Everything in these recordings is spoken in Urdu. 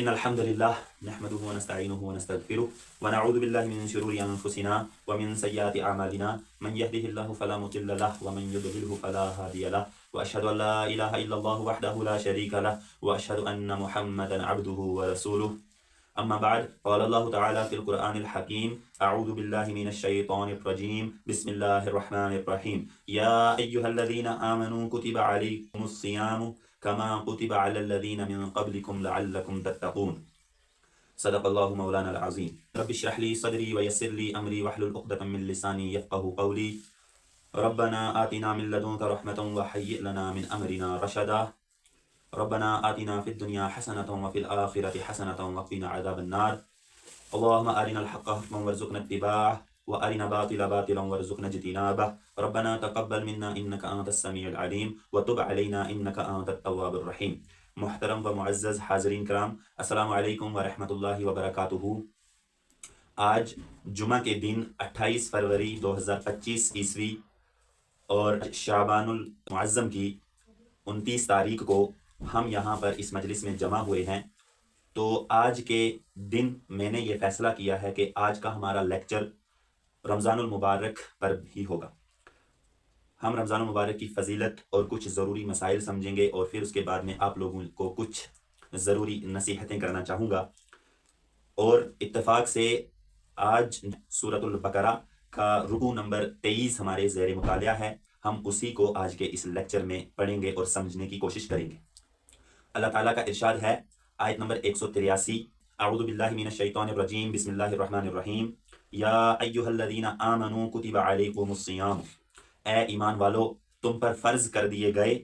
إن الحمد لله نحمده ونستعينه ونستغفره ونعوذ بالله من شرور أنفسنا ومن سيئات أعمالنا من يهده الله فلا مضل له ومن يضلله فلا هادي له وأشهد أن لا إله إلا الله وحده لا شريك له وأشهد أن محمدا عبده ورسوله أما بعد قال الله تعالى في القرآن الحكيم أعوذ بالله من الشيطان الرجيم بسم الله الرحمن الرحيم يا أيها الذين آمنوا كتب عليكم الصيام كما كتب على الذين من قبلكم لعلكم تتقون صدق الله مولانا العظيم رب اشرح لي صدري ويسر لي أمري واحلل عقدة من لساني يفقهوا قولي ربنا آتنا من لدنك رحمة وهيئ لنا من أمرنا رشدا ربنا آتنا في الدنيا حسنة وفي الآخرة حسنة وقنا عذاب النار اللهم أرنا الحق حقا وارزقنا اتباعه وأرنا باطلا باطلا وارزقنا اجتنابه ربنا تقبل منا إنك أنت السميع العليم وتب علينا إنك أنت التواب الرحيم محترم و معزز حاضرین کرام السلام علیکم ورحمۃ اللہ وبرکاتہ۔ آج جمعہ کے دن 28 فروری 2025 عیسوی اور شعبان المعظم کی 29 تاریخ کو ہم یہاں پر اس مجلس میں جمع ہوئے ہیں۔ تو آج کے دن میں نے یہ فیصلہ کیا ہے کہ آج کا ہمارا لیکچر رمضان المبارک پر ہی ہوگا۔ ہم رمضان المبارک کی فضیلت اور کچھ ضروری مسائل سمجھیں گے اور پھر اس کے بعد میں آپ لوگوں کو کچھ ضروری نصیحتیں کرنا چاہوں گا۔ اور اتفاق سے آج سورۃ البقرہ کا رکوع نمبر 23 ہمارے زیر مطالعہ ہے، ہم اسی کو آج کے اس لیکچر میں پڑھیں گے اور سمجھنے کی کوشش کریں گے۔ اللہ تعالیٰ کا ارشاد ہے آیت نمبر 183 اعوذ باللہ من الشیطان الرجیم بسم اللہ الرحمن الرحیم یا ایہا الذین آمنوا کتب علیکم الصیام، اے ایمان والو تم پر فرض کر دیے گئے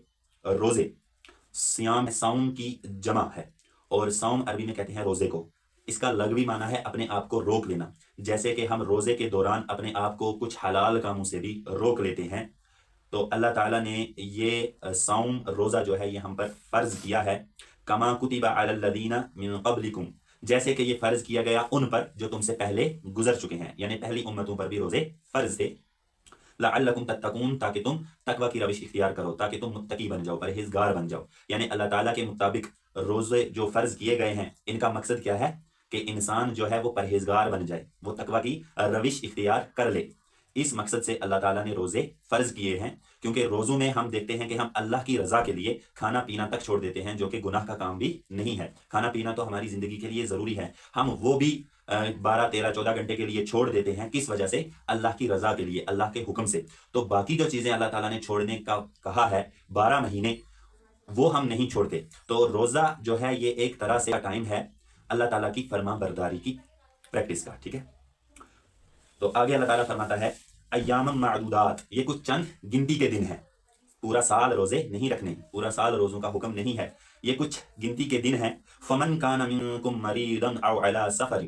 روزے۔ صیام صوم کی جمع ہے اور صوم عربی میں کہتے ہیں روزے کو۔ اس کا لغوی معنی ہے اپنے آپ کو روک لینا، جیسے کہ ہم روزے کے دوران اپنے آپ کو کچھ حلال کاموں سے بھی روک لیتے ہیں۔ تو اللہ تعالیٰ نے یہ صوم روزہ جو ہے یہ ہم پر فرض کیا ہے، کما کتب علی الذین من قبلکم، جیسے کہ یہ فرض کیا گیا ان پر جو تم سے پہلے گزر چکے ہیں، یعنی پہلی امتوں پر بھی روزے فرض تھے۔ لعلکم تتقون، تاکہ تم تقوی کی روش اختیار کرو، تاکہ تم متقی بن جاؤ، پرہیزگار بن جاؤ۔ یعنی اللہ تعالیٰ کے مطابق روزے جو فرض کیے گئے ہیں ان کا مقصد کیا ہے کہ انسان جو ہے وہ پرہیزگار بن جائے، وہ تقوی کی روش اختیار کر لے۔ اس مقصد سے اللہ تعالیٰ نے روزے فرض کیے ہیں، کیونکہ روزوں میں ہم دیکھتے ہیں کہ ہم اللہ کی رضا کے لیے کھانا پینا تک چھوڑ دیتے ہیں، جو کہ گناہ کا کام بھی نہیں ہے۔ کھانا پینا تو ہماری زندگی کے لیے ضروری ہے، ہم وہ بھی 12 13 14 گھنٹے کے لیے چھوڑ دیتے ہیں۔ کس وجہ سے؟ اللہ کی رضا کے لیے، اللہ کے حکم سے۔ تو باقی جو چیزیں اللہ تعالیٰ نے چھوڑنے کا کہا ہے 12 مہینے، وہ ہم نہیں چھوڑتے۔ تو روزہ جو ہے یہ ایک طرح سے ٹائم ہے اللہ تعالیٰ کی فرما برداری کی پریکٹس کا، ٹھیک ہے۔ تو آگے اللہ تعالیٰ فرماتا ہے ایام معدودات، یہ کچھ چند گنتی کے دن ہیں، پورا سال روزے نہیں رکھنے، پورا سال روزوں کا حکم نہیں ہے، یہ کچھ گنتی کے دن ہیں۔ فمن کان منکم مریضا او علی سفر،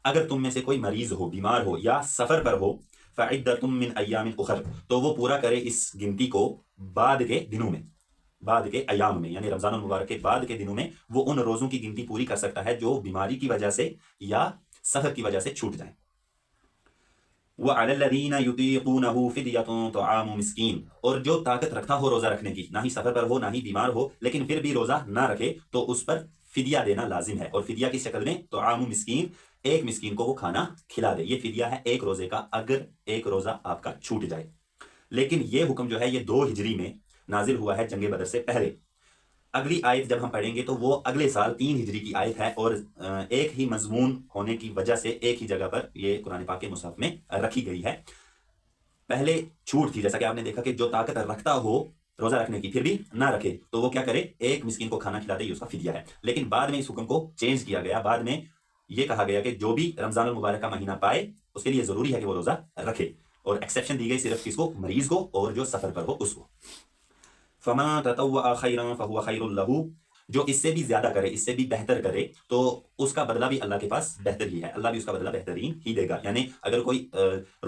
اگر تم میں سے کوئی مریض ہو، بیمار ہو یا سفر پر ہو، فعدۃ من ایام اخر، تو وہ پورا کرے اس گنتی کو بعد کے دنوں میں، بعد کے ایام میں، یعنی رمضان المبارک کے بعد کے دنوں میں وہ ان روزوں کی گنتی پوری کر سکتا ہے جو بیماری کی وجہ سے یا سفر کی وجہ سے چھوٹ جائیں۔ وَعَلَى الَّذِينَ يُطِيقُونَهُ فِدْيَةٌ طَعَامُ مِسْكِين، اور جو طاقت رکھتا ہو روزہ رکھنے کی، نہ ہی سفر پر ہو نہ ہی بیمار ہو لیکن پھر بھی روزہ نہ رکھے، تو اس پر فدیہ دینا لازم ہے۔ اور فدیہ کی شکل میں طعام مسکین، ایک مسکین کو وہ کھانا کھلا دے، یہ فدیہ ہے ایک روزے کا اگر ایک روزہ آپ کا چھوٹ جائے۔ لیکن یہ حکم جو ہے یہ 2 ہجری میں نازل ہوا ہے، جنگ بدر سے پہلے۔ اگلی آیت جب ہم پڑھیں گے تو وہ اگلے سال 3 ہجری کی آیت ہے، اور ایک ہی مضمون ہونے کی وجہ سے ایک ہی جگہ پر یہ قرآن پاک کے مصحف میں رکھی گئی ہے۔ پہلے چھوٹ تھی، جیسا کہ آپ نے دیکھا کہ جو طاقت رکھتا ہو روزہ رکھنے کی پھر بھی نہ رکھے تو وہ کیا کرے، ایک مسکین کو کھانا کھلا دے، یہ اس کا فدیہ ہے۔ لیکن بعد میں اس حکم کو چینج کیا گیا، بعد میں یہ کہا گیا کہ جو بھی رمضان المبارک کا مہینہ پائے اس کے لیے ضروری ہے کہ وہ روزہ رکھے، اور ایکسیپشن دی گئی صرف کس کو، مریض کو اور جو سفر پر ہو اس کو۔ فَمَن تَطَوَّعَ خَيْرًا فَهُوَ خَيْرٌ لَهُ، جو اس سے بھی زیادہ کرے، اس سے بھی بہتر کرے تو اس کا بدلہ بھی اللہ کے پاس بہتر ہی ہے، اللہ بھی اس کا بدلہ بہترین ہی دے گا۔ یعنی اگر کوئی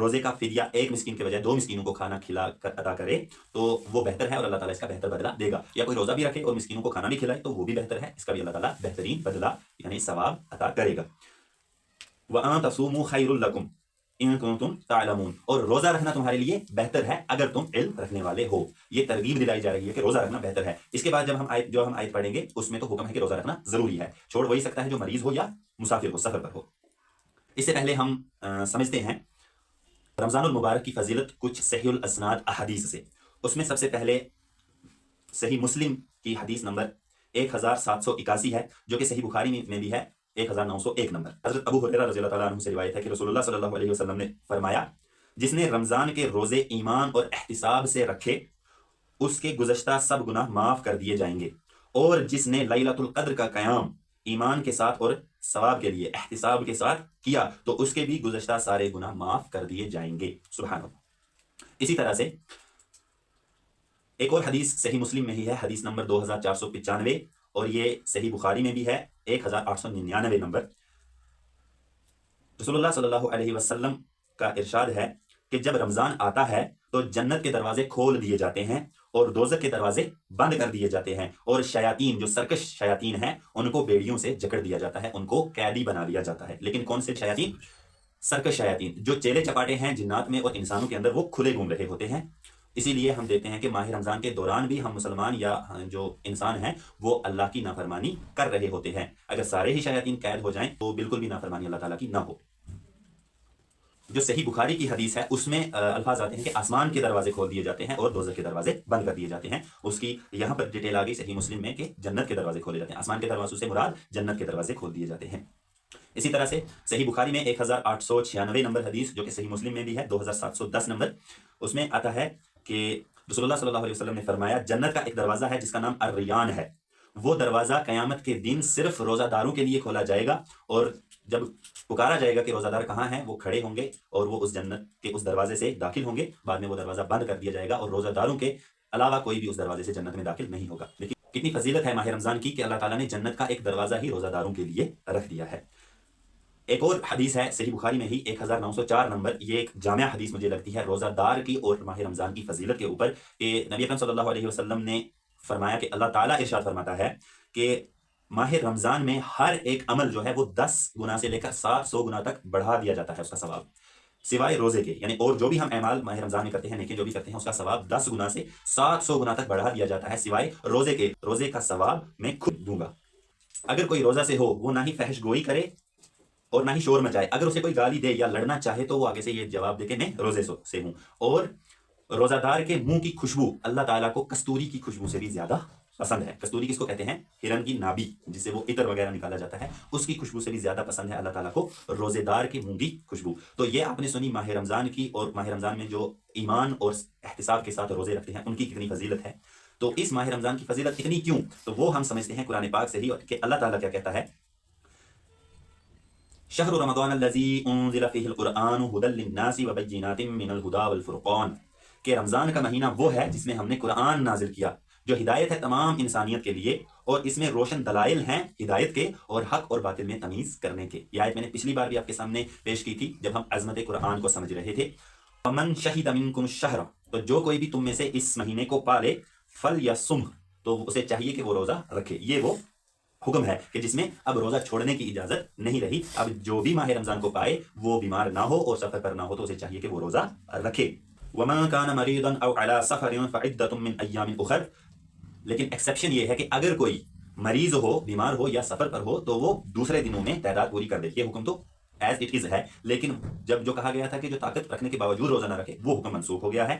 روزے کا فدیہ ایک مسکین کے بجائے 2 مسکینوں کو کھانا کھلا کر ادا کرے تو وہ بہتر ہے اور اللہ تعالیٰ اس کا بہتر بدلہ دے گا، یا کوئی روزہ بھی رکھے اور مسکینوں کو کھانا بھی کھلائے تو وہ بھی بہتر ہے، اس کا بھی اللہ تعالیٰ بہترین بدلہ یعنی ثواب عطا کرے گا۔ وَأَن تَصُومُوا خَيْرٌ لَكُمْ، ان کنتم تعلمون، اور روزہ رکھنا تمہارے لیے بہتر ہے اگر تم علم رکھنے والے ہو. یہ ترغیب دلائی جا رہی ہے کہ روزہ رکھنا بہتر ہے. اس کے بعد جب ہم آیت پڑھیں گے اس میں تو حکم ہے کہ روزہ رکھنا ضروری ہے. چھوڑ وہی سکتا ہے جو مریض ہو یا مسافر ہو، سفر پر ہو. اس سے پہلے ہم سمجھتے ہیں رمضان المبارک کی فضیلت کچھ صحیح الاسناد احادیث سے. اس میں سب سے پہلے صحیح مسلم کی حدیث نمبر 1781 ہے، جو کہ صحیح بخاری میں بھی ہے 1901 نمبر. حضرت ابو ہریرہ رضی اللہ تعالیٰ عنہ سے روایت ہے کہ رسول اللہ صلی اللہ علیہ وسلم نے فرمایا، جس نے رمضان کے روزے ایمان اور احتساب سے رکھے اس کے گزشتہ سب گناہ معاف کر دیے جائیں گے، اور جس نے لیلۃ القدر کا قیام ایمان کے ساتھ اور ثواب کے لیے احتساب کے ساتھ کیا تو اس کے بھی گزشتہ سارے گناہ معاف کر دیے جائیں گے. سبحان اللہ. اسی طرح سے ایک اور حدیث صحیح مسلم میں ہی ہے، حدیث نمبر 2495، اور یہ صحیح بخاری میں بھی ہے 1899 نمبر. رسول اللہ صلی اللہ علیہ وسلم کا ارشاد ہے کہ جب رمضان آتا ہے تو جنت کے دروازے کھول دیے جاتے ہیں اور دوزخ کے دروازے بند کر دیے جاتے ہیں، اور شیاطین جو سرکش شیاطین ہیں ان کو بیڑیوں سے جکڑ دیا جاتا ہے، ان کو قیدی بنا لیا جاتا ہے. لیکن کون سے شیاطین؟ سرکش شیاطین جو چیلے چپاٹے ہیں جنات میں اور انسانوں کے اندر، وہ کھلے گھوم رہے ہوتے ہیں. اسی لیے ہم دیکھتے ہیں کہ ماہ رمضان کے دوران بھی ہم مسلمان یا جو انسان ہیں وہ اللہ کی نافرمانی کر رہے ہوتے ہیں. اگر سارے ہی شیاطین قید ہو جائیں تو بالکل بھی نافرمانی اللہ تعالیٰ کی نہ ہو. جو صحیح بخاری کی حدیث ہے اس میں الفاظ آتے ہیں کہ آسمان کے دروازے کھول دیے جاتے ہیں اور دوزخ کے دروازے بند کر دیے جاتے ہیں. اس کی یہاں پر ڈیٹیل آ گئی صحیح مسلم میں کہ جنت کے دروازے کھولے جاتے ہیں. آسمان کے دروازوں سے مراد جنت کے دروازے کھول دیے جاتے ہیں. اسی طرح سے صحیح بخاری میں 1896 نمبر حدیث، جو کہ صحیح مسلم میں بھی ہے 2710 نمبر، اس میں آتا ہے کہ رسول اللہ صلی اللہ علیہ وسلم نے فرمایا، جنت کا ایک دروازہ ہے جس کا نام الریان ہے. وہ دروازہ قیامت کے دن صرف روزہ داروں کے لیے کھولا جائے گا، اور جب پکارا جائے گا کہ روزہ دار کہاں ہیں، وہ کھڑے ہوں گے اور وہ اس جنت کے اس دروازے سے داخل ہوں گے. بعد میں وہ دروازہ بند کر دیا جائے گا اور روزہ داروں کے علاوہ کوئی بھی اس دروازے سے جنت میں داخل نہیں ہوگا. لیکن کتنی فضیلت ہے ماہ رمضان کی کہ اللہ تعالیٰ نے جنت کا ایک دروازہ ہی روزہ داروں کے لیے رکھ دیا ہے. ایک اور حدیث ہے صحیح بخاری میں ہی 1904 نمبر، یہ ایک جامع حدیث مجھے لگتی ہے روزہ دار کی اور ماہ رمضان کی فضیلت کے اوپر، کہ نبی اکرم صلی اللہ علیہ وسلم نے فرمایا کہ اللہ تعالیٰ ارشاد فرماتا ہے کہ ماہ رمضان میں ہر ایک عمل جو ہے وہ 10 گنا سے لے کر 700 گنا تک بڑھا دیا جاتا ہے اس کا ثواب، سوائے روزے کے. یعنی اور جو بھی ہم اعمال ماہ رمضان میں کرتے ہیں، نیکی جو بھی کرتے ہیں، اس کا ثواب 10 گنا سے 700 گنا تک بڑھا دیا جاتا ہے سوائے روزے کے. روزے کا ثواب میں خود دوں گا. اگر کوئی روزہ سے ہو وہ نہ ہی فحش گوئی کرے اور نہ ہی شور مچائے. اگر اسے کوئی گالی دے یا لڑنا چاہے تو وہ آگے سے یہ جواب دے کہ میں روزے سے ہوں. اور روزہ دار کے منہ کی خوشبو اللہ تعالیٰ کو کستوری کی خوشبو سے بھی زیادہ پسند ہے. کستوری کس کو کہتے ہیں؟ ہرن کی نابی جس سے وہ عطر وغیرہ نکالا جاتا ہے، اس کی خوشبو سے بھی زیادہ پسند ہے اللہ تعالیٰ کو روزے دار کے منہ کی خوشبو. تو یہ آپ نے سنی ماہ رمضان کی، اور ماہ رمضان میں جو ایمان اور احتساب کے ساتھ روزے رکھتے ہیں ان کی کتنی فضیلت ہے. تو اس ماہ رمضان کی فضیلت اتنی کیوں؟ تو وہ ہم سمجھتے ہیں قرآن پاک سے ہی، کہ اللہ تعالیٰ کیا کہتا ہے، شہر رمضان الذی انزل فیہ القرآن ھدی للناس وبینات من الھدی والفرقان، کہ رمضان کا مہینہ وہ ہے جس میں ہم نے قرآن نازل کیا جو ہدایت ہے تمام انسانیت کے لیے، اور اس میں روشن دلائل ہیں ہدایت کے اور حق اور باطل میں تمیز کرنے کے. یہ آیت میں نے پچھلی بار بھی آپ کے سامنے پیش کی تھی جب ہم عظمت قرآن کو سمجھ رہے تھے. ومن شہد منکم الشہر، تو جو کوئی بھی تم میں سے اس مہینے کو پالے، فلیصمہ، تو اسے چاہیے کہ وہ روزہ رکھے. یہ وہ حکم ہے کہ جس میں اب روزہ چھوڑنے کی اجازت نہیں رہی. اب جو بھی ماہ رمضان کو پائے وہ بیمار نہ ہو اور سفر پر نہ ہو تو اسے چاہیے کہ وہ روزہ رکھے. وَمَن كَانَ مَرِيضًا أَوْ عَلَى سَفَرٍ فَعِدَّةٌ مِّنْ أَيَّامٍ أُخَرَ، لیکن ایکسیپشن یہ ہے کہ اگر کوئی مریض ہو، بیمار ہو یا سفر پر ہو تو وہ دوسرے دنوں میں تعداد پوری کر دے. یہ حکم تو ایز اٹ از ہے، لیکن جب جو کہا گیا تھا کہ جو طاقت رکھنے کے باوجود روزہ نہ رکھے، وہ حکم منسوخ ہو گیا ہے.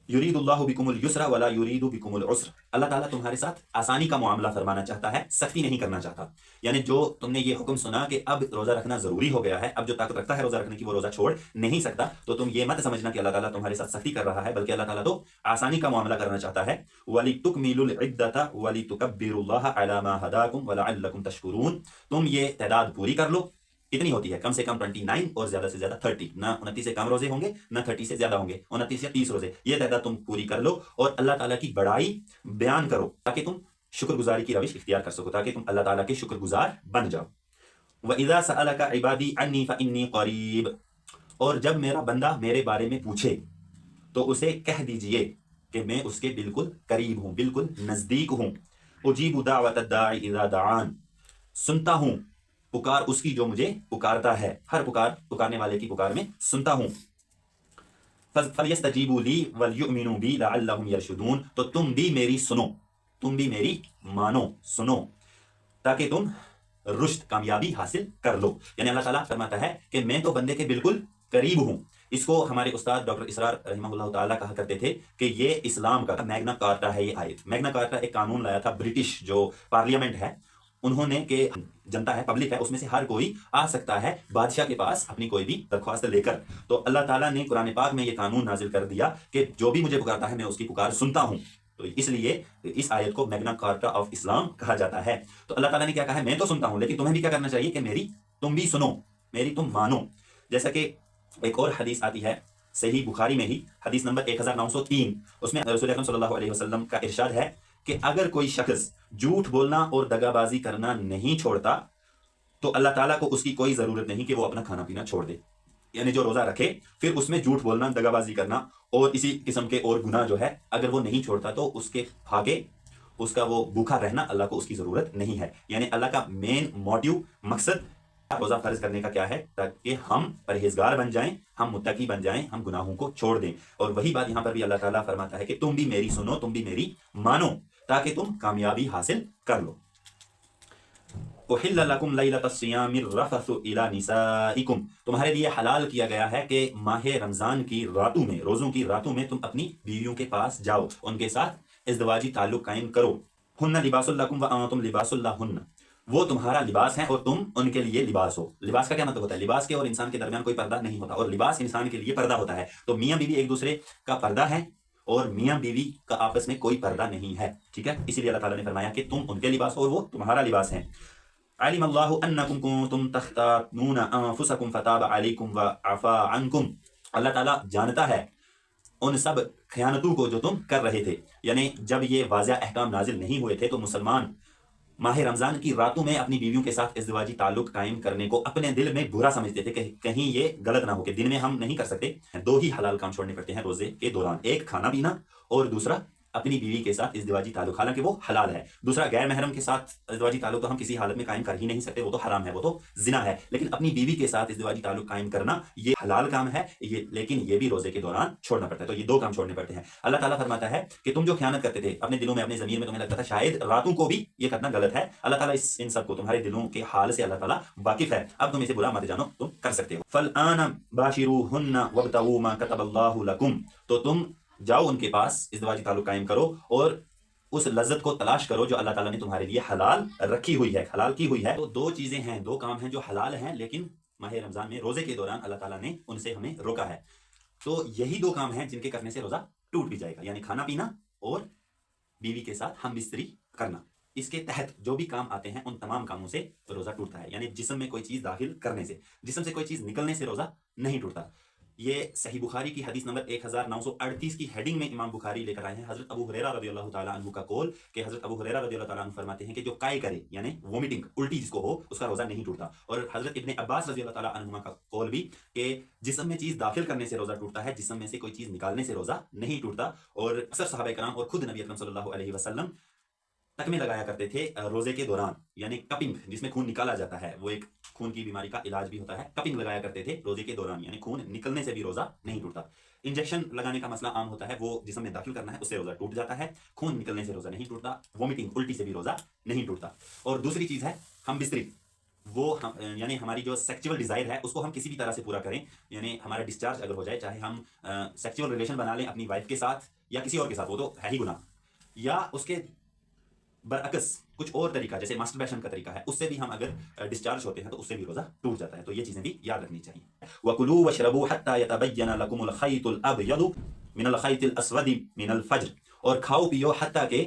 یرید اللہ بکم اليسر ولا یرید بکم العسر، اللہ تعالیٰ تمہارے ساتھ آسانی کا معاملہ فرمانا چاہتا ہے، سختی نہیں کرنا چاہتا. یعنی جو تم نے یہ حکم سنا کہ اب روزہ رکھنا ضروری ہو گیا ہے، اب جو طاقت رکھتا ہے روزہ رکھنے کی وہ روزہ چھوڑ نہیں سکتا، تو تم یہ مت سمجھنا کہ اللہ تعالیٰ تمہارے ساتھ سختی کر رہا ہے، بلکہ اللہ تعالیٰ تو آسانی کا معاملہ کرنا چاہتا ہے. وَلِتُكْمِلُوا الْعِدَّةَ وَلِتُكَبِّرُوا اللَّهَ عَلَى مَا هَدَاكُمْ وَلَعَلَّكُمْ تَشْكُرُونَ، تم یہ تعداد پوری کر لو. کتنی ہوتی ہے؟ کم سے کم 29 اور زیادہ سے زیادہ 30. نہ 29 سے کم روزے ہوں گے، نہ 30 سے زیادہ ہوں گے. 29 یا 30 روزے، یہ تعداد تم پوری کر لو اور اللہ تعالیٰ کی بڑائی بیان کرو تاکہ تم شکر گزاری کی روش اختیار کر سکو، تاکہ تم اللہ تعالیٰ کے شکر گزار بن جاؤ. وَإِذَا سَأَلَكَ عِبَادِي عَنِّي فَإِنِّي قَرِيبٌ، اور جب میرا بندہ میرے بارے میں پوچھے تو اسے کہہ دیجئے کہ میں اس کے بالکل قریب ہوں، بالکل نزدیک ہوں. اجیب دعوت الداعی اذا دعان، سنتا ہوں پکار اس کی جو مجھے پکارتا ہے، ہر پکارنے والے کی پکار میں سنتا ہوں۔ فَلْيَسْتَجِيبُوا لِي وَلْيُؤْمِنُوا بِي لَعَلَّهُمْ يَرْشُدُونَ، تو تم بھی میری سنو، تم بھی میری مانو، سنو، تاکہ تم رشد، کامیابی حاصل کر لو۔ یعنی اللہ تعالیٰ فرماتا ہے کہ میں تو بندے کے بالکل قریب ہوں۔ اس کو ہمارے استاد ڈاکٹر اسرار رحمہ اللہ تعالیٰ کہا کرتے تھے کہ یہ اسلام کا میگنا کارٹا ہے۔ یہ آیت، میگنا کارٹا ایک قانون لایا تھا برٹش جو پارلیمنٹ ہے انہوں نے، کہ جنتا ہے، پبلک ہے، اس میں سے ہر کوئی آ سکتا ہے بادشاہ کے پاس اپنی کوئی بھی درخواست لے کر۔ تو اللہ تعالیٰ نے قرآن پاک میں یہ قانون نازل کر دیا کہ جو بھی مجھے پکارتا ہے میں اس کی پکار سنتا ہوں۔ تو اس لیے اس آیت کو میگنا کارٹا آف اسلام کہا جاتا ہے۔ تو اللہ تعالیٰ نے کیا کہا ہے، میں تو سنتا ہوں لیکن تمہیں بھی کیا کرنا چاہیے کہ میری تم بھی سنو، میری تم مانو۔ جیسا کہ ایک اور حدیث آتی ہے صحیح بخاری میں ہی، حدیث نمبر 1903، اس میں رسول اکرم صلی اللہ علیہ وسلم کا ارشاد ہے کہ اگر کوئی شخص جھوٹ بولنا اور دغا بازی کرنا نہیں چھوڑتا تو اللہ تعالیٰ کو اس کی کوئی ضرورت نہیں کہ وہ اپنا کھانا پینا چھوڑ دے۔ یعنی جو روزہ رکھے پھر اس میں جھوٹ بولنا، دغا بازی کرنا اور اسی قسم کے اور گناہ جو ہے اگر وہ نہیں چھوڑتا تو اس کے آگے اس کا وہ بھوکا رہنا اللہ کو اس کی ضرورت نہیں ہے۔ یعنی اللہ کا مین موٹیو، مقصد روزہ فرض کرنے کا کیا ہے، تاکہ ہم پرہیزگار بن جائیں، ہم متقی بن جائیں، ہم گناہوں کو چھوڑ دیں۔ اور وہی بات یہاں پر بھی اللہ تعالیٰ فرماتا ہے کہ تم بھی میری سنو، تم بھی میری مانو، تاکہ تم کامیابی حاصل کر لو۔ احل لکم لیلۃ الصیام الرفث الی نسائکم، تمہارے لیے حلال کیا گیا ہے کہ ماہ رمضان کی راتوں میں، روزوں کی راتوں میں تم اپنی بیویوں کے پاس جاؤ، ان کے ساتھ ازدواجی تعلق قائم کرو۔ ہن لباس لکم وانتم لباس لہن، وہ تمہارا لباس ہے اور تم ان کے لیے لباس ہو۔ لباس کا کیا مطلب ہوتا ہے؟ لباس کے اور انسان کے درمیان کوئی پردہ نہیں ہوتا، اور لباس انسان کے لیے پردہ ہوتا ہے۔ تو میاں بیوی ایک دوسرے کا پردہ ہے اور میاں بیوی کا آپس میں کوئی پردہ نہیں ہے، ٹھیک ہے؟ اسی لیے اللہ تعالیٰ نے فرمایا کہ تم ان کے لباس ہو اور وہ تمہارا لباس ہے۔ علم اللہ انکم کنتم تختانون انفسکم فتاب علیکم وعفا عنکم، اللہ تعالیٰ جانتا ہے ان سب خیانتوں کو جو تم کر رہے تھے۔ یعنی جب یہ واضح احکام نازل نہیں ہوئے تھے تو مسلمان ماہ رمضان کی راتوں میں اپنی بیویوں کے ساتھ ازدواجی تعلق قائم کرنے کو اپنے دل میں برا سمجھتے تھے کہ کہیں یہ غلط نہ ہو، کہ دن میں ہم نہیں کر سکتے۔ دو ہی حلال کام چھوڑنے پڑتے ہیں روزے کے دوران، ایک کھانا پینا اور دوسرا اپنی بیوی کے ساتھ ازدواجی تعلق، حالانکہ وہ حلال ہے۔ دوسرا غیر محرم کے ساتھ ازدواجی تعلق تو ہم کسی حالت میں قائم کر ہی نہیں سکتے، وہ تو حرام ہے، وہ تو زنا ہے۔ لیکن اپنی بیوی کے ساتھ ازدواجی تعلق قائم کرنا یہ حلال کام ہے، لیکن یہ بھی روزے کے دوران چھوڑنا پڑتا ہے۔ تو یہ دو کام چھوڑنے پڑتے ہیں۔ اللہ تعالیٰ فرماتا ہے کہ تم جو خیانت کرتے تھے اپنے دلوں میں، اپنے ضمیر میں، تمہیں لگتا تھا شاید راتوں کو بھی یہ کرنا غلط ہے، اللہ تعالیٰ ان سب کو، تمہارے دلوں کے حال سے اللہ تعالیٰ واقف ہے، اب تم اسے برا مت جانو، تم کر سکتے ہو۔ فَالْآنَ بَاشِرُوهُنَّ وَابْتَغُوا مَا كَتَبَ اللَّهُ لَكُمْ، تو تم جاؤ ان کے پاس، ازدواجی تعلق قائم کرو اور اس لذت کو تلاش کرو جو اللہ تعالیٰ نے تمہارے لیے حلال رکھی ہوئی ہے، حلال کی ہوئی ہے۔ تو دو چیزیں ہیں، دو کام ہیں جو حلال ہیں، لیکن ماہ رمضان میں روزے کے دوران اللہ تعالیٰ نے ان سے ہمیں روکا ہے۔ تو یہی دو کام ہیں جن کے کرنے سے روزہ ٹوٹ بھی جائے گا، یعنی کھانا پینا اور بیوی کے ساتھ ہم بستری کرنا۔ اس کے تحت جو بھی کام آتے ہیں ان تمام کاموں سے روزہ ٹوٹتا ہے، یعنی جسم میں کوئی چیز داخل کرنے سے، جسم سے کوئی چیز نکلنے سے روزہ نہیں ٹوٹتا۔ یہ صحیح بخاری کی حدیث نمبر 1938 کی ہیڈنگ میں امام بخاری لے کر آئے ہیں حضرت ابو ہریرہ رضی اللہ تعالیٰ عنہ کا قول، کہ حضرت ابو ہریرہ رضی اللہ تعالیٰ عنہ فرماتے ہیں کہ جو قائے کرے، یعنی وومٹنگ، الٹی جس کو ہو، اس کا روزہ نہیں ٹوٹتا۔ اور حضرت ابن عباس رضی اللہ تعالیٰ عنہما کا قول بھی کہ جسم میں چیز داخل کرنے سے روزہ ٹوٹتا ہے، جسم میں سے کوئی چیز نکالنے سے روزہ نہیں ٹوٹتا۔ اور اکثر صحابہ کرام اور خود نبی اکرم صلی اللہ علیہ وسلم تکمے لگایا کرتے تھے روزے کے دوران، یعنی کپنگ جس میں خون نکالا جاتا ہے، وہ ایک خون کی بیماری کا علاج بھی ہوتا ہے، کپنگ لگایا کرتے تھے روزے کے دوران، یعنی خون نکلنے سے بھی روزہ نہیں ٹوٹتا۔ انجیکشن لگانے کا مسئلہ عام ہوتا ہے، وہ جسم میں داخل کرنا ہے، اس سے روزہ ٹوٹ جاتا ہے، خون نکلنے سے روزہ نہیں ٹوٹتا، وومٹنگ، الٹی سے بھی روزہ نہیں ٹوٹتا۔ اور دوسری چیز ہے ہم بستری، وہ یعنی ہماری جو سیکچول ڈیزائر ہے اس کو ہم کسی بھی طرح سے پورا کریں، یعنی ہمارا ڈسچارج اگر ہو جائے، چاہے ہم سیکچول ریلیشن بنا لیں اپنی وائف کے ساتھ یا کسی اور کے ساتھ، وہ تو ہے ہی گناہ، یا اس کے برعکس کچھ اور طریقہ جیسے ماسٹربیشن کا طریقہ ہے، اس سے بھی ہم اگر ڈسچارج ہوتے ہیں تو اس سے بھی روزہ ٹوٹ جاتا ہے۔ تو یہ چیزیں بھی یاد رکھنی چاہیے۔ وَكُلُوا وَاشْرَبُوا حَتَّى يَتَبَيَّنَ لَكُمُ الْخَيْطُ الْأَبْيَضُ مِنَ الْخَيْطِ الْأَسْوَدِ مِنَ الْفَجْرِ، اور کھاؤ پیو حتیٰ کہ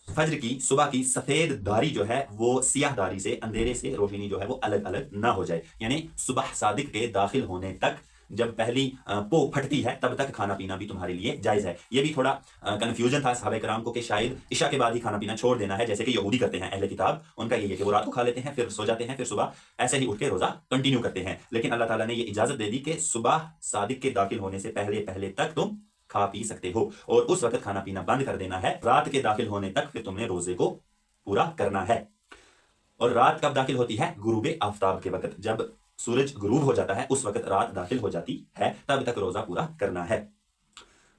فجر کی، صبح کی سفید داری جو ہے وہ سیاہ داری سے، اندھیرے سے روشنی جو ہے وہ الگ الگ نہ ہو جائے، یعنی صبح صادق کے داخل ہونے تک، جب پہلی پو پھٹتی ہے تب تک کھانا پینا بھی تمہارے لیے جائز ہے۔ یہ بھی تھوڑا کنفیوژن تھا صحابہ کرام کو کہ شاید عشاء کے بعد ہی کھانا پینا چھوڑ دینا ہے، جیسے کہ یہودی کرتے ہیں، اہل کتاب ان کا یہ ہے کہ وہ رات کو کھا لیتے ہیں، پھر سو جاتے ہیں، پھر صبح ایسے ہی اٹھ کے روزہ کنٹینیو کرتے ہیں۔ لیکن اللہ تعالیٰ نے یہ اجازت دے دی کہ صبح صادق کے داخل ہونے سے پہلے پہلے تک تم کھا پی سکتے ہو، اور اس وقت کھانا پینا بند کر دینا ہے، رات کے داخل ہونے تک پھر تم نے روزے کو پورا کرنا ہے۔ اور رات کب داخل ہوتی ہے؟ غروب آفتاب کے وقت، جب سورج غروب ہو جاتا ہے اس وقت رات داخل ہو جاتی ہے، تب تک روزہ پورا کرنا ہے۔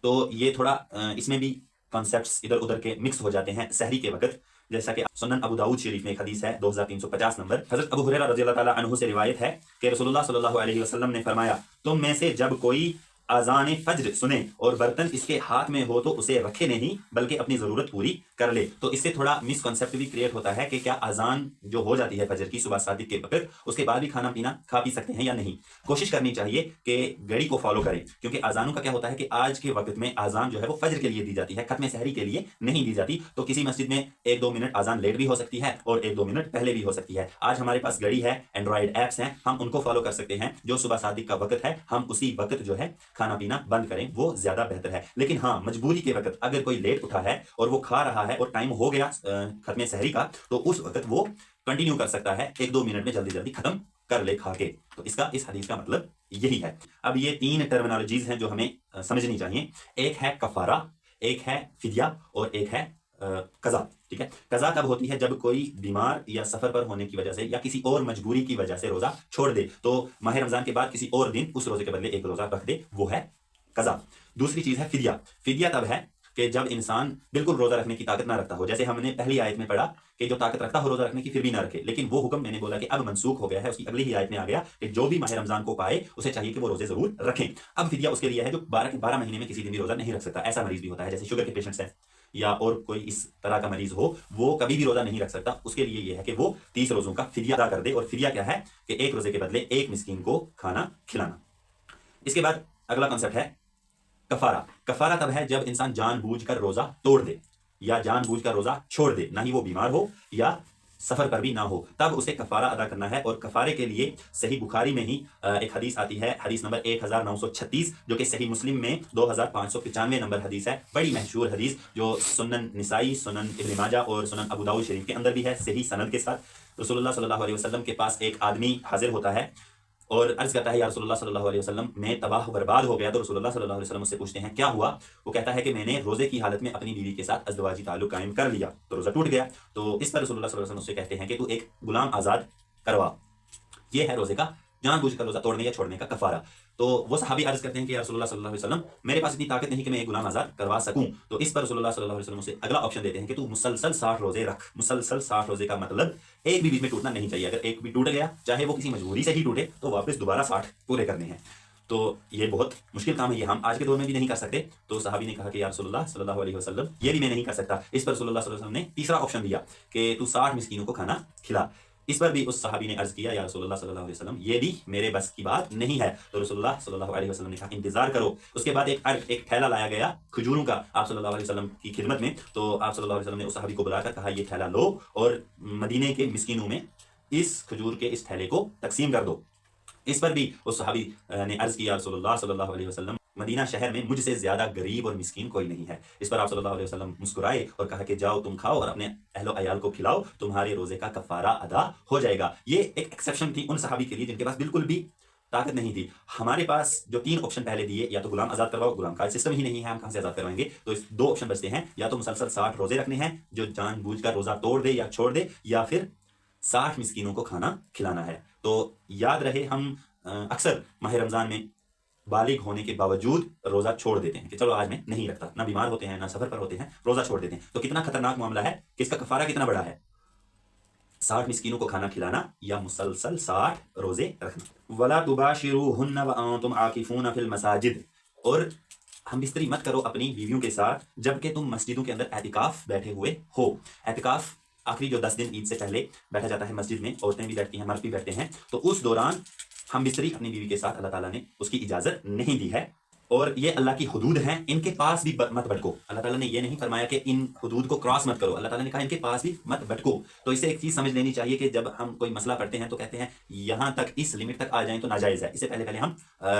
تو یہ تھوڑا اس میں بھی کانسیپٹس ادھر ادھر کے مکس ہو جاتے ہیں سحری کے وقت، جیسا کہ سنن ابو داؤد شریف میں ایک حدیث ہے 2350 نمبر، حضرت ابو ہریرہ رضی اللہ تعالیٰ عنہ سے روایت ہے کہ رسول اللہ صلی اللہ علیہ وسلم نے فرمایا، تم میں سے جب کوئی اذان فجر سنے اور برتن اس کے ہاتھ میں ہو تو اسے رکھے نہیں بلکہ اپنی ضرورت پوری کر لے۔ تو اس سے تھوڑا مس کنسیپٹ بھی کریٹ ہوتا ہے کہ کیا اذان جو ہو جاتی ہے فجر کی صبح صادق کے وقت، اس کے بعد بھی کھانا پینا کھا پی سکتے ہیں یا نہیں؟ کوشش کرنی چاہیے کہ گھڑی کو فالو کریں، کیونکہ اذانوں کا کیا ہوتا ہے کہ آج کے وقت میں اذان جو ہے وہ فجر کے لیے دی جاتی ہے، ختم سحری کے لیے نہیں دی جاتی۔ تو کسی مسجد میں 1-2 منٹ اذان لیٹ بھی ہو سکتی ہے اور 1-2 منٹ پہلے بھی ہو سکتی ہے۔ آج ہمارے پاس گھڑی ہے، اینڈرائڈ ایپس ہیں، ہم ان کو فالو کر سکتے ہیں، جو صبح صادق کا وقت ہے ہم اسی وقت جو ہے کھانا پینا بند کریں، وہ زیادہ بہتر ہے۔ لیکن ہاں، مجبوری کے وقت اگر کوئی لیٹ اٹھا ہے اور وہ کھا رہا ہے اور ٹائم ہو گیا ختم سحری کا، تو اس وقت وہ کنٹینیو کر سکتا ہے، 1-2 منٹ میں جلدی جلدی ختم کر لے کھا کے۔ تو اس حدیث کا مطلب یہی ہے۔ اب یہ 3 ٹرمینالوجیز ہیں جو ہمیں سمجھنی چاہیے، ایک ہے کفارہ، ایک ہے فدیہ اور ایک ہے قضا۔ ٹھیک ہے، قضا تب ہوتی ہے جب کوئی بیمار یا سفر پر ہونے کی وجہ سے یا کسی اور مجبوری کی وجہ سے روزہ چھوڑ دے، تو ماہ رمضان کے بعد کسی اور دن اس روزے کے بدلے ایک روزہ رکھ دے، وہ ہے قضا۔ دوسری چیز ہے فدیہ۔ فدیہ تب ہے کہ جب انسان بالکل روزہ رکھنے کی طاقت نہ رکھتا ہو، جیسے ہم نے پہلی آیت میں پڑھا کہ جو طاقت رکھتا ہو روزہ رکھنے کی پھر بھی نہ رکھے، لیکن وہ حکم میں نے بولا کہ اب منسوخ ہو گیا ہے، اس کی اگلی ہی آیت میں آ گیا کہ جو بھی ماہ رمضان کو پائے اسے چاہیے کہ وہ روزے ضرور رکھیں۔ اب فدیہ اس کے لیے ہے جو 12 کے 12 مہینے میں کسی دن بھی روزہ نہیں رکھ سکتا، ایسا مریض بھی ہوتا ہے، جیسے شوگر کے پیشنٹس ہیں یا اور کوئی اس طرح کا مریض ہو، وہ کبھی بھی روزہ نہیں رکھ سکتا، اس کے لیے یہ ہے کہ وہ 30 روزوں کا فدیہ ادا کر دے۔ اور فدیہ کیا ہے کہ ایک روزے کے بدلے ایک مسکین کو کھانا کھلانا۔ اس کے بعد اگلا کنسپٹ ہے کفارہ۔ کفارہ تب ہے جب انسان جان بوجھ کر روزہ توڑ دے یا جان بوجھ کر روزہ چھوڑ دے، نہ ہی وہ بیمار ہو یا سفر پر بھی نہ ہو، تب اسے کفارہ ادا کرنا ہے۔ اور کفارے کے لیے صحیح بخاری میں ہی ایک حدیث آتی ہے، حدیث نمبر 1936، جو کہ صحیح مسلم میں 2595 نمبر حدیث ہے، بڑی مشہور حدیث جو سنن نسائی، سنن ابن ماجہ اور سنن ابو داؤد شریف کے اندر بھی ہے، صحیح سند کے ساتھ۔ رسول اللہ صلی اللہ علیہ وسلم کے پاس ایک آدمی حاضر ہوتا ہے اور عرض کرتا ہے، یا رسول اللہ صلی اللہ علیہ وسلم میں تباہ و برباد ہو گیا۔ تو رسول اللہ صلی اللہ علیہ وسلم اس سے پوچھتے ہیں کیا ہوا؟ وہ کہتا ہے کہ میں نے روزے کی حالت میں اپنی بیوی کے ساتھ ازدواجی تعلق قائم کر لیا تو روزہ ٹوٹ گیا۔ تو اس پر رسول اللہ صلی اللہ علیہ وسلم اس سے کہتے ہیں کہ تو ایک غلام آزاد کروا۔ یہ ہے روزے کا جان بوجھ کر روزہ توڑنے یا چھوڑنے کا کفارہ۔ تو وہ صحابی عرض کرتے ہیں کہ یا رسول اللہ صلی اللہ علیہ وسلم میرے پاس اتنی طاقت نہیں کہ میں ایک غلام آزاد کروا سکوں۔ تو اس پر رسول اللہ صلی اللہ علیہ وسلم سے اگلا آپشن دیتے ہیں کہ تو مسلسل 60 روزے رکھ۔ مسلسل 60 روزے کا مطلب ایک بھی بیچ میں ٹوٹنا نہیں چاہیے، اگر ایک بھی ٹوٹ گیا چاہے وہ کسی مجبوری سے ہی ٹوٹے تو واپس دوبارہ 60 پورے کرنے ہیں۔ تو یہ بہت مشکل کام ہے، یہ ہم آج کے دور میں بھی نہیں کر سکتے۔ تو صحابی نے کہا کہ یا رسول اللہ صلی اللہ علیہ وسلم یہ بھی میں نہیں کر سکتا۔ اس پر رسول اللہ صلی اللہ علیہ وسلم نے تیسرا آپشن دیا کہ تو 60 مسکینوں کو کھانا کھلا۔ اس پر بھی اس صحابی نے عرض کیا یا رسول اللہ صلی اللہ علیہ وسلم یہ بھی میرے بس کی بات نہیں ہے۔ تو رسول اللہ صلی اللہ علیہ وسلم نے کہا انتظار کرو۔ اس کے بعد ایک تھیلا لایا گیا کھجوروں کا آپ صلی اللہ علیہ وسلم کی خدمت میں، تو آپ صلی اللہ علیہ وسلم نے اس صحابی کو بلا کر کہا یہ تھیلا لو اور مدینے کے مسکینوں میں اس کھجور کے اس تھیلے کو تقسیم کر دو۔ اس پر بھی اس صحابی نے عرض کیا رسول اللہ صلی اللہ علیہ وسلم مدینہ شہر میں مجھ سے زیادہ غریب اور مسکین کوئی نہیں ہے۔ اس پر آپ صلی اللہ علیہ وسلم مسکرائے اور کہا کہ جاؤ تم کھاؤ اور اپنے اہل و عیال کو کھلاؤ، تمہارے روزے کا کفارہ ادا ہو جائے گا۔ یہ ایک ایکسیپشن تھی ان صحابی کے لیے جن کے پاس بالکل بھی طاقت نہیں تھی۔ ہمارے پاس جو 3 آپشن پہلے دیے، یا تو غلام آزاد کرواؤ، غلام کا سسٹم ہی نہیں ہے، ہم کہاں سے آزاد کروائیں گے؟ تو اس 2 آپشن بچتے ہیں، یا تو مسلسل 60 روزے رکھنے ہیں جو جان بوجھ کر روزہ توڑ دے یا چھوڑ دے، یا پھر 60 مسکینوں کو کھانا کھلانا ہے۔ تو یاد رہے ہم اکثر ماہ رمضان میں بالغ ہونے کے باوجود روزہ چھوڑ دیتے ہیں کہ چلو آج میں نہیں رکھتا، نہ بیمار ہوتے ہیں نہ سفر پر ہوتے ہیں، روزہ چھوڑ دیتے ہیں۔ تو کتنا خطرناک معاملہ ہے کہ اس کا کفارہ کتنا بڑا ہے، 60 مسکینوں کو کھانا کھلانا یا مسلسل 60 روزے رکھنا۔ وَلَا تُبَاشِرُوهُنَّ وَأَنْتُمْ عَاكِفُونَ فِي الْمَسَاجِدِ، اور ہم بستری مت کرو اپنی بیویوں کے ساتھ جبکہ تم مسجدوں کے اندر اعتکاف بیٹھے ہوئے ہو۔ اعتکاف آخری جو 10 دن عید سے پہلے بیٹھا جاتا ہے مسجد میں، عورتیں بھی بیٹھتی ہیں، مرد بھی بیٹھتے ہیں، تو اس دوران ہم بستری اپنی بیوی کے ساتھ اللہ تعالیٰ نے اس کی اجازت نہیں دی ہے، اور یہ اللہ کی حدود ہیں، ان کے پاس بھی مت بھٹکو۔ اللہ تعالیٰ نے یہ نہیں فرمایا کہ ان حدود کو کراس مت کرو، اللہ تعالیٰ نے کہا ان کے پاس بھی مت بھٹکو۔ تو اس سے ایک چیز سمجھ لینی چاہیے کہ جب ہم کوئی مسئلہ پڑھتے ہیں تو کہتے ہیں یہاں تک اس لمٹ تک آ جائیں تو ناجائز ہے، اس سے پہلے ہم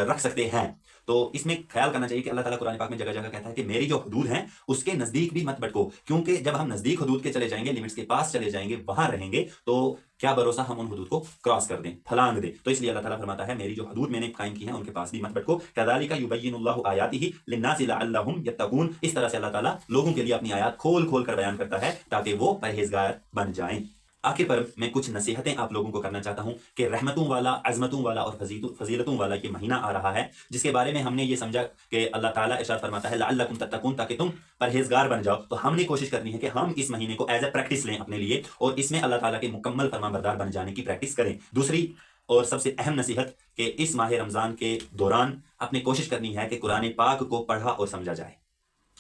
رکھ سکتے ہیں۔ تو اس میں خیال کرنا چاہیے کہ اللہ تعالیٰ قرآن پاک میں جگہ جگہ کہتا ہے کہ میری جو حدود ہیں اس کے نزدیک بھی مت بھٹکو، کیونکہ جب ہم نزدیک حدود کے چلے جائیں گے، لمٹس کے پاس چلے جائیں گے، وہاں رہیں گے، تو کیا بھروسہ ہم ان حدود کو کراس کر دیں، پھلانگ دیں۔ تو اس لیے اللہ تعالیٰ فرماتا ہے میری جو حدود میں نے قائم کی ہیں ان کے پاس بھی مت بھٹکو۔ كَذَلِكَ يُبَيِّنُ اللَّهُ آيَاتِهِ لِلنَّاسِ لَعَلَّهُمْ يَتَّقُونَ، اس طرح سے اللہ تعالیٰ لوگوں کے لیے اپنی آیات کھول کھول کر بیان کرتا ہے تاکہ وہ پرہیزگار بن جائیں۔ آخر پر میں کچھ نصیحتیں آپ لوگوں کو کرنا چاہتا ہوں کہ رحمتوں والا، عظمتوں والا اور فضیلتوں والا یہ مہینہ آ رہا ہے، جس کے بارے میں ہم نے یہ سمجھا کہ اللہ تعالیٰ ارشاد فرماتا ہے لعلکم تتقون، تاکہ تم پرہیزگار بن جاؤ۔ تو ہم نے کوشش کرنی ہے کہ ہم اس مہینے کو ایز اے پریکٹس لیں اپنے لیے، اور اس میں اللہ تعالیٰ کے مکمل فرمانبردار بن جانے کی پریکٹس کریں۔ دوسری اور سب سے اہم نصیحت کہ اس ماہ رمضان کے دوران اپنے کوشش کرنی ہے کہ قرآن پاک کو پڑھا اور سمجھا جائے،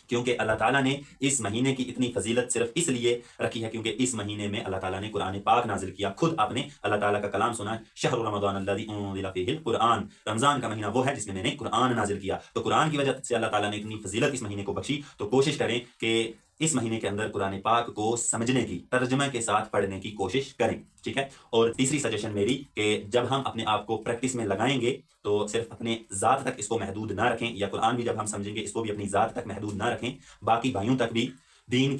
کیونکہ اللہ تعالیٰ نے اس مہینے کی اتنی فضیلت صرف اس لیے رکھی ہے کیونکہ اس مہینے میں اللہ تعالیٰ نے قرآن پاک نازل کیا۔ خود آپ نے اللہ تعالیٰ کا کلام سنا، شہر رمضان الذی انزل فیہ القرآن، رمضان کا مہینہ وہ ہے جس میں نے قرآن نازل کیا۔ تو قرآن کی وجہ سے اللہ تعالیٰ نے اتنی فضیلت اس مہینے کو بخشی، تو کوشش کریں کہ اس مہینے کے اندر قرآن پاک کو سمجھنے کی، ترجمہ کے ساتھ پڑھنے کی کوشش کریں، ٹھیک ہے۔ اور تیسری سجیشن میری کہ جب ہم اپنے آپ کو پریکٹس میں لگائیں گے تو صرف اپنے ذات تک اس کو محدود نہ رکھیں، یا قرآن بھی جب ہم سمجھیں گے اس کو بھی اپنی ذات تک محدود نہ رکھیں، باقی بھائیوں تک بھی دین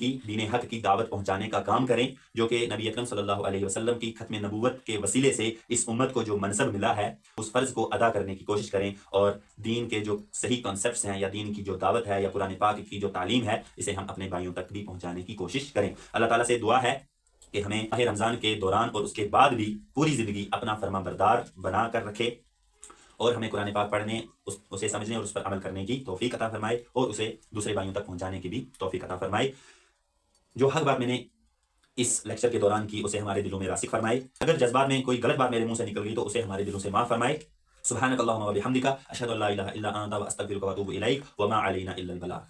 حق کی دعوت پہنچانے کا کام کریں، جو کہ نبی اکرم صلی اللہ علیہ وسلم کی ختم نبوت کے وسیلے سے اس امت کو جو منصب ملا ہے اس فرض کو ادا کرنے کی کوشش کریں، اور دین کے جو صحیح کانسیپٹس ہیں یا دین کی جو دعوت ہے یا قرآن پاک کی جو تعلیم ہے اسے ہم اپنے بھائیوں تک بھی پہنچانے کی کوشش کریں۔ اللہ تعالیٰ سے دعا ہے کہ ہمیں ماہ رمضان کے دوران اور اس کے بعد بھی پوری زندگی اپنا فرما بردار بنا کر رکھے، اور ہمیں قرآن پاک پڑھنے، اسے سمجھنے اور اس پر عمل کرنے کی توفیق عطا فرمائے، اور اسے دوسرے بھائیوں تک پہنچانے کی بھی توفیق عطا فرمائے۔ جو حق بات میں نے اس لیکچر کے دوران کی اسے ہمارے دلوں میں راسخ فرمائے، اگر جذبات میں کوئی غلط بات میرے منہ سے نکل گئی تو اسے ہمارے دلوں سے معاف فرمائے۔ سبحانک اللہم و بحمدک، اشہد ان لا الہ الا انت واستغفرک واتوب الیک، وما علینا الا البلاغ۔